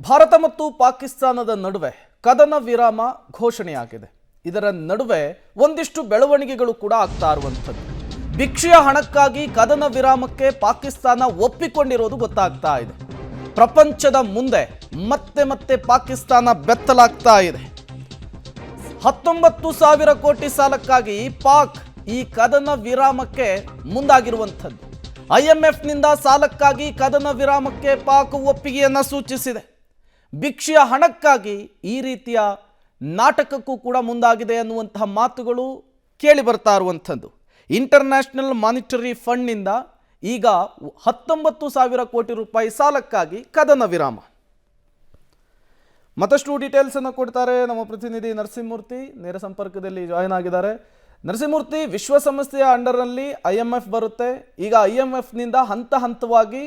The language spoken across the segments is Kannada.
ಭಾರತ ಮತ್ತು ಪಾಕಿಸ್ತಾನದ ನಡುವೆ ಕದನ ವಿರಾಮ ಘೋಷಣೆಯಾಗಿದೆ. ಇದರ ನಡುವೆ ಒಂದಿಷ್ಟು ಬೆಳವಣಿಗೆಗಳು ಕೂಡ ಆಗ್ತಾ ಇರುವಂಥದ್ದು. ಭಿಕ್ಷೆಯ ಹಣಕ್ಕಾಗಿ ಕದನ ವಿರಾಮಕ್ಕೆ ಪಾಕಿಸ್ತಾನ ಒಪ್ಪಿಕೊಂಡಿರೋದು ಗೊತ್ತಾಗ್ತಾ ಇದೆ. ಪ್ರಪಂಚದ ಮುಂದೆ ಮತ್ತೆ ಪಾಕಿಸ್ತಾನ ಬೆತ್ತಲಾಗ್ತಾ ಇದೆ. 19,000 ಕೋಟಿ ಸಾಲಕ್ಕಾಗಿ ಪಾಕ್ ಈ ಕದನ ವಿರಾಮಕ್ಕೆ ಮುಂದಾಗಿರುವಂಥದ್ದು. IMFನಿಂದ ಸಾಲಕ್ಕಾಗಿ ಕದನ ವಿರಾಮಕ್ಕೆ ಪಾಕ್ ಒಪ್ಪಿಗೆಯನ್ನು ಸೂಚಿಸಿದೆ. ಭಿಕ್ಷೆಯ ಹಣಕ್ಕಾಗಿ ಈ ರೀತಿಯ ನಾಟಕಕ್ಕೂ ಕೂಡ ಮುಂದಾಗಿದೆ ಅನ್ನುವಂತಹ ಮಾತುಗಳು ಕೇಳಿ ಬರ್ತಾ ಇರುವಂಥದ್ದು. ಇಂಟರ್ನ್ಯಾಷನಲ್ ಮಾನಿಟರಿ ಫಂಡ್ನಿಂದ ಈಗ 19,000 ಕೋಟಿ ರೂಪಾಯಿ ಸಾಲಕ್ಕಾಗಿ ಕದನ ವಿರಾಮ. ಮತ್ತಷ್ಟು ಡೀಟೇಲ್ಸ್ ಅನ್ನು ಕೊಡ್ತಾರೆ ನಮ್ಮ ಪ್ರತಿನಿಧಿ ನರಸಿಂಹಮೂರ್ತಿ, ನೇರ ಸಂಪರ್ಕದಲ್ಲಿ ಜಾಯಿನ್ ಆಗಿದ್ದಾರೆ. ನರಸಿಂಹಮೂರ್ತಿ, ವಿಶ್ವಸಂಸ್ಥೆಯ ಅಂಡರ್ನಲ್ಲಿ IMF ಬರುತ್ತೆ. ಈಗ IMFನಿಂದ ಹಂತವಾಗಿ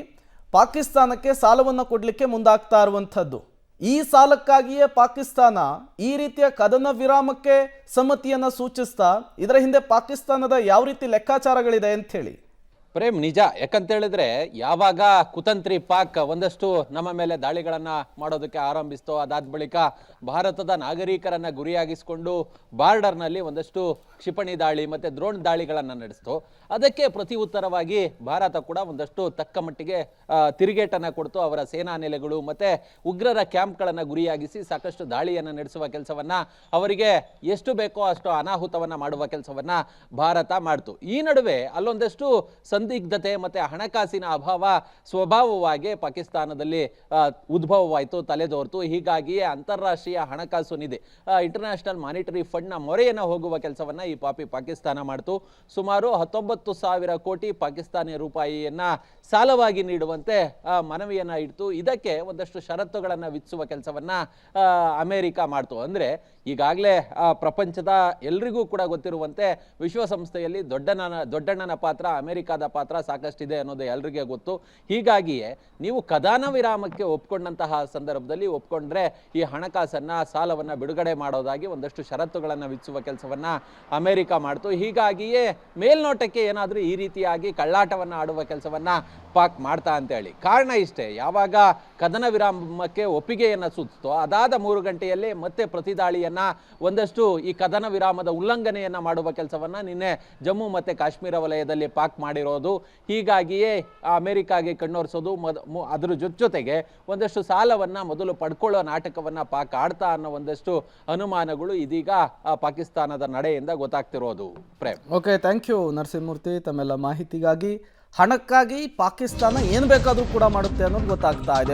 ಪಾಕಿಸ್ತಾನಕ್ಕೆ ಸಾಲವನ್ನು ಕೊಡಲಿಕ್ಕೆ ಮುಂದಾಗ್ತಾ ಇರುವಂಥದ್ದು. ಈ ಸಾಲಕ್ಕಾಗಿಯೇ ಪಾಕಿಸ್ತಾನ ಈ ರೀತಿಯ ಕದನ ವಿರಾಮಕ್ಕೆ ಸಮ್ಮತಿಯನ್ನು ಸೂಚಿಸ್ತಾ ಇದರ ಹಿಂದೆ ಪಾಕಿಸ್ತಾನದ ಯಾವ ರೀತಿ ಲೆಕ್ಕಾಚಾರಗಳಿದೆ ಅಂತ ಹೇಳಿ. ಪ್ರೇಮ್, ನಿಜ. ಯಾಕಂತೇಳಿದ್ರೆ ಯಾವಾಗ ಕುತಂತ್ರಿ ಪಾಕ್ ಒಂದಷ್ಟು ನಮ್ಮ ಮೇಲೆ ದಾಳಿಗಳನ್ನ ಮಾಡೋದಕ್ಕೆ ಆರಂಭಿಸ್ತೋ, ಅದಾದ ಬಳಿಕ ಭಾರತದ ನಾಗರಿಕರನ್ನ ಗುರಿಯಾಗಿಸಿಕೊಂಡು ಬಾರ್ಡರ್ನಲ್ಲಿ ಒಂದಷ್ಟು ಕ್ಷಿಪಣಿ ದಾಳಿ ಮತ್ತೆ ಡ್ರೋನ್ ದಾಳಿಗಳನ್ನ ನಡೆಸ್ತೋ, ಅದಕ್ಕೆ ಪ್ರತಿ ಉತ್ತರವಾಗಿ ಭಾರತ ಕೂಡ ಒಂದಷ್ಟು ತಕ್ಕ ಮಟ್ಟಿಗೆ ತಿರುಗೇಟನ್ನ ಕೊಡ್ತು. ಅವರ ಸೇನಾ ನೆಲೆಗಳು ಮತ್ತೆ ಉಗ್ರರ ಕ್ಯಾಂಪ್ಗಳನ್ನ ಗುರಿಯಾಗಿಸಿ ಸಾಕಷ್ಟು ದಾಳಿಯನ್ನ ನಡೆಸುವ ಕೆಲಸವನ್ನ, ಅವರಿಗೆ ಎಷ್ಟು ಬೇಕೋ ಅಷ್ಟು ಅನಾಹುತವನ್ನ ಮಾಡುವ ಕೆಲಸವನ್ನ ಭಾರತ ಮಾಡ್ತು. ಈ ನಡುವೆ ಅಲ್ಲೊಂದಷ್ಟು ಸಂದಿಗ್ಧತೆ ಮತ್ತೆ ಹಣಕಾಸಿನ ಅಭಾವ ಸ್ವಭಾವವಾಗಿ ಪಾಕಿಸ್ತಾನದಲ್ಲಿ ಉದ್ಭವವಾಯಿತು, ತಲೆದೋರ್ತು. ಹೀಗಾಗಿಯೇ ಅಂತಾರಾಷ್ಟ್ರೀಯ ಹಣಕಾಸು ನಿಧಿ ಇಂಟರ್ನ್ಯಾಷನಲ್ ಮಾನಿಟರಿ ಫಂಡ್ನ ಮೊರೆಯನ್ನು ಹೋಗುವ ಕೆಲಸವನ್ನ ಈ ಪಾಕಿಸ್ತಾನ ಮಾಡ್ತು. ಸುಮಾರು 19,000 ಕೋಟಿ ಪಾಕಿಸ್ತಾನಿ ರೂಪಾಯಿಯನ್ನ ಸಾಲವಾಗಿ ನೀಡುವಂತೆ ಮನವಿಯನ್ನ ಇಡ್ತು. ಇದಕ್ಕೆ ಒಂದಷ್ಟು ಷರತ್ತುಗಳನ್ನು ವಿಧಿಸುವ ಕೆಲಸವನ್ನ ಅಮೆರಿಕ ಮಾಡ್ತು. ಅಂದ್ರೆ ಈಗಾಗಲೇ ಪ್ರಪಂಚದ ಎಲ್ರಿಗೂ ಕೂಡ ಗೊತ್ತಿರುವಂತೆ ವಿಶ್ವಸಂಸ್ಥೆಯಲ್ಲಿ ದೊಡ್ಡಣ್ಣನ ಪಾತ್ರ, ಅಮೆರಿಕದ ಪಾತ್ರ ಸಾಕಷ್ಟಿದೆ ಅನ್ನೋದು ಎಲ್ರಿಗೆ ಗೊತ್ತು. ಹೀಗಾಗಿಯೇ ನೀವು ಕದನ ವಿರಾಮಕ್ಕೆ ಒಪ್ಕೊಂಡಂತಹ ಸಂದರ್ಭದಲ್ಲಿ ಒಪ್ಕೊಂಡ್ರೆ ಈ ಹಣಕಾಸನ್ನ, ಸಾಲವನ್ನ ಬಿಡುಗಡೆ ಮಾಡೋದಾಗಿ ಒಂದಷ್ಟು ಷರತ್ತುಗಳನ್ನು ವಿಧಿಸುವ ಕೆಲಸವನ್ನ ಅಮೆರಿಕ ಮಾಡ್ತು. ಹೀಗಾಗಿಯೇ ಮೇಲ್ನೋಟಕ್ಕೆ ಏನಾದರೂ ಈ ರೀತಿಯಾಗಿ ಕಳ್ಳಾಟವನ್ನ ಆಡುವ ಕೆಲಸವನ್ನ ಪಾಕ್ ಮಾಡ್ತಾ ಅಂತ ಹೇಳಿ. ಕಾರಣ ಇಷ್ಟೇ, ಯಾವಾಗ ಕದನ ವಿರಾಮಕ್ಕೆ ಒಪ್ಪಿಗೆಯನ್ನ ಸೂಚಿಸ್ತೋ ಅದಾದ 3 ಗಂಟೆಯಲ್ಲಿ ಮತ್ತೆ ಪ್ರತಿದಾಳಿಯನ್ನ, ಒಂದಷ್ಟು ಈ ಕದನ ವಿರಾಮದ ಉಲ್ಲಂಘನೆಯನ್ನ ಮಾಡುವ ಕೆಲಸವನ್ನ ನಿನ್ನೆ ಜಮ್ಮು ಮತ್ತೆ ಕಾಶ್ಮೀರ ವಲಯದಲ್ಲಿ ಪಾಕ್ ಮಾಡಿರೋದು. ಹೀಗಾಗಿಯೇ ಅಮೆರಿಕಾಗೆ ಕಣ್ಣೋರಿಸೋದು, ಅದರ ಜೊತೆಗೆ ಒಂದಷ್ಟು ಸಾಲವನ್ನ ಮೊದಲು ಪಡ್ಕೊಳ್ಳೋ ನಾಟಕವನ್ನ ಪಾಕ್ ಆಡ್ತಾ ಅನ್ನೋ ಒಂದಷ್ಟು ಅನುಮಾನಗಳು ಇದೀಗ ಪಾಕಿಸ್ತಾನದ ನಡೆಯಿಂದ ಗೊತ್ತಾಗ್ತಿರೋದು. Prem, okay, thank you Narasimhamurthy ತಮ್ಮೆಲ್ಲ ಮಾಹಿತಿಗಾಗಿ. ಹಣಕ್ಕಾಗಿ ಪಾಕಿಸ್ತಾನ ಏನು ಬೇಕಾದರೂ ಕೂಡ ಮಾಡುತ್ತೆ ಅನ್ನೋದು ಗೊತ್ತಾಗ್ತಾ ಇದೆ.